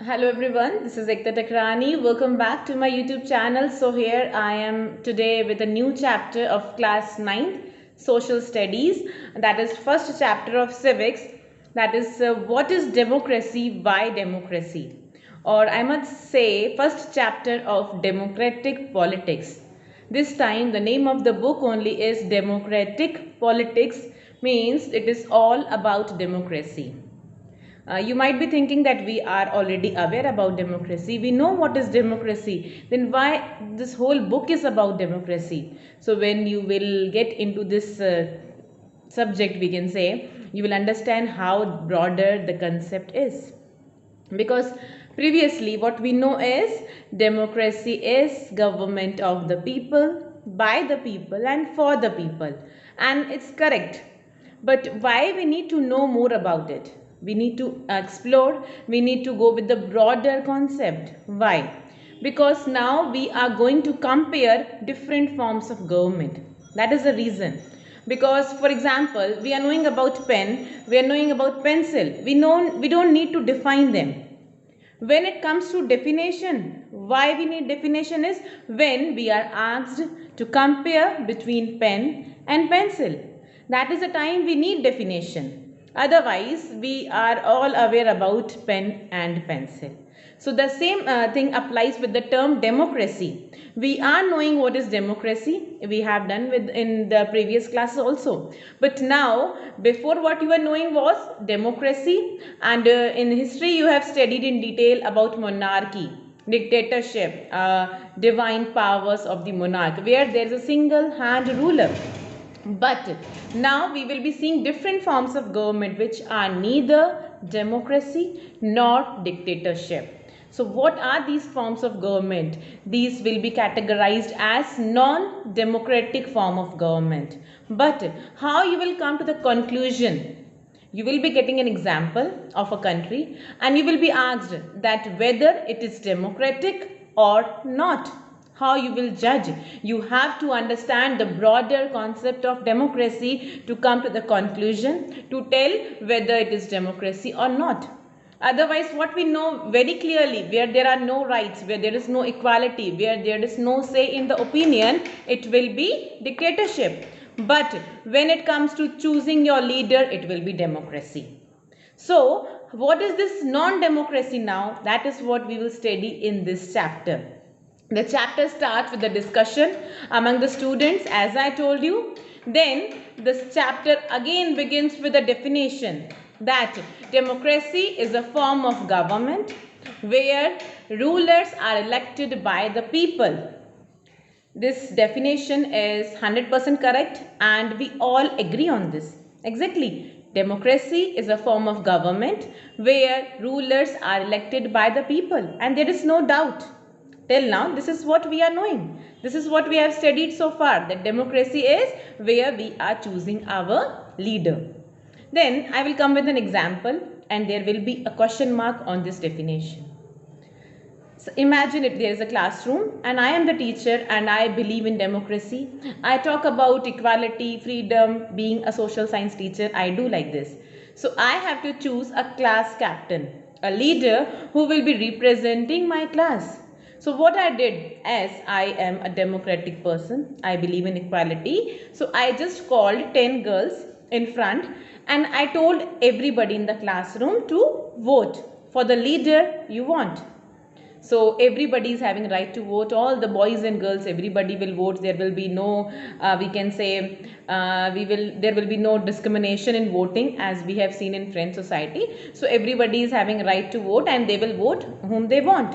Hello everyone, this is Ekta Takrani. Welcome back to my YouTube channel. So here I am today with a new chapter of class 9th Social Studies. That is first chapter of civics. That is what is democracy, why democracy? Or I must say first chapter of democratic politics. This time the name of the book only is Democratic Politics, means it is all about democracy. You might be thinking that we are already aware about democracy. We know what is democracy. Then why this whole book is about democracy? So when you will get into this subject, we can say, you will understand how broader the concept is. Because previously what we know is democracy is government of the people, by the people and for the people. And it's correct. But why we need to know more about it? We need to explore, we need to go with the broader concept. Why? Because now we are going to compare different forms of government. That is the reason. Because for example, we are knowing about pen, we are knowing about pencil. We don't need to define them. When it comes to definition, why we need definition is when we are asked to compare between pen and pencil. That is the time we need definition. Otherwise, we are all aware about pen and pencil. So the same thing applies with the term democracy. We are knowing what is democracy. We have done with in the previous class also. But now, before what you were knowing was democracy, and in history you have studied in detail about monarchy, dictatorship, divine powers of the monarch, where there is a single hand ruler. But now we will be seeing different forms of government which are neither democracy nor dictatorship. So what are these forms of government? These will be categorized as non-democratic form of government. But how you will come to the conclusion? You will be getting an example of a country and you will be asked that whether it is democratic or not. How you will judge? You have to understand the broader concept of democracy to come to the conclusion to tell whether it is democracy or not. Otherwise, what we know very clearly, where there are no rights, where there is no equality, where there is no say in the opinion, it will be dictatorship. But when it comes to choosing your leader, it will be democracy. So, what is this non-democracy now? That is what we will study in this chapter. The chapter starts with the discussion among the students, as I told you. Then this chapter again begins with a definition that democracy is a form of government where rulers are elected by the people. This definition is 100% correct and we all agree on this. Exactly. Democracy is a form of government where rulers are elected by the people, and there is no doubt. Till now, this is what we are knowing. This is what we have studied so far, that democracy is where we are choosing our leader. Then I will come with an example and there will be a question mark on this definition. So imagine if there is a classroom and I am the teacher and I believe in democracy. I talk about equality, freedom, being a social science teacher. I do like this. So I have to choose a class captain, a leader who will be representing my class. So what I did, as I am a democratic person, I believe in equality. So I just called 10 girls in front and I told everybody in the classroom to vote for the leader you want. So everybody is having right to vote. All the boys and girls, everybody will vote. There will be no, we can say, there will be no discrimination in voting, as we have seen in French society. So everybody is having right to vote and they will vote whom they want.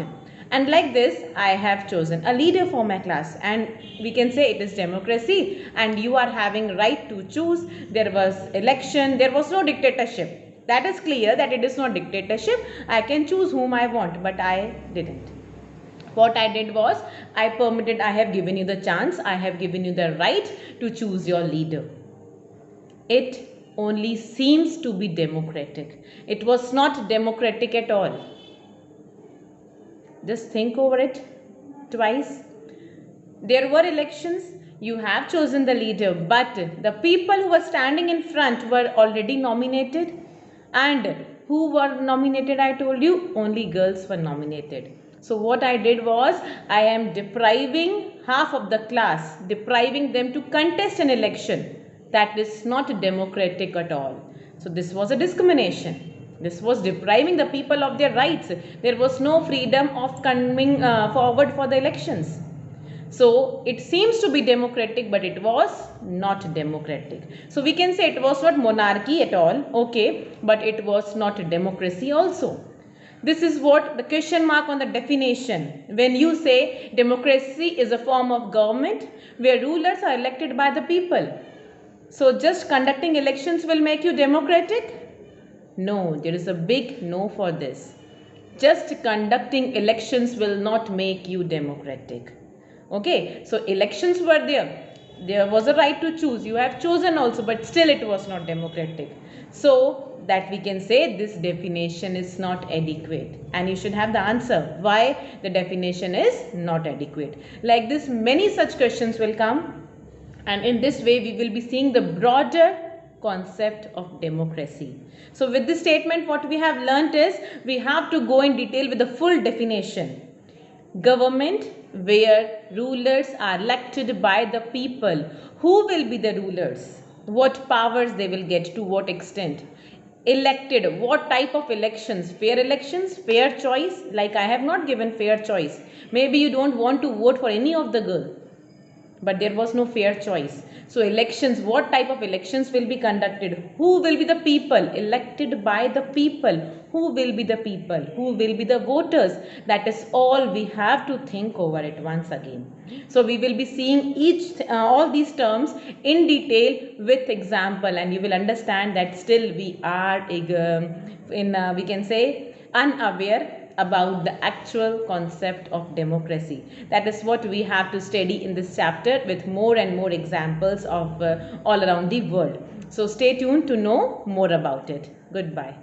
And like this, I have chosen a leader for my class, and we can say it is democracy and you are having right to choose. There was election, there was no dictatorship. That is clear that it is not dictatorship. I can choose whom I want, but I didn't. What I did was, I permitted, I have given you the chance, I have given you the right to choose your leader. It only seems to be democratic. It was not democratic at all. Just think over it twice. There were elections, you have chosen the leader, but the people who were standing in front were already nominated, and Who were nominated? I told you only girls were nominated. So what I did was, I am depriving half of the class, depriving them to contest an election. That is not democratic at all. So this was a discrimination. This was depriving the people of their rights. There was no freedom of coming forward for the elections. So it seems to be democratic, but it was not democratic. So we can say it was not monarchy at all, okay, but it was not democracy also. This is what the question mark on the definition. When you say democracy is a form of government where rulers are elected by the people. So just conducting elections will make you democratic? No, there is a big no for this. Just conducting elections will not make you democratic. Okay, so elections were there. There was a right to choose. You have chosen also, but still it was not democratic. So that we can say this definition is not adequate. And you should have the answer why the definition is not adequate. Like this, many such questions will come. And in this way, we will be seeing the broader concept of democracy. So with this statement, what we have learnt is, we have to go in detail with the full definition. Government where rulers are elected by the people. Who will be the rulers? What powers they will get, to what extent? Elected, what type of elections? Fair elections, fair choice. Like I have not given fair choice. Maybe you don't want to vote for any of the girl, but there was no fair choice. So elections, what type of elections will be conducted? Who will be the people? Elected by the people. Who will be the people? Who will be the voters? That is all we have to think over it once again. So we will be seeing all these terms in detail with example, and you will understand that still we are we can say unaware about the actual concept of democracy. That is what we have to study in this chapter with more and more examples of all around the world. So stay tuned to know more about it. Goodbye.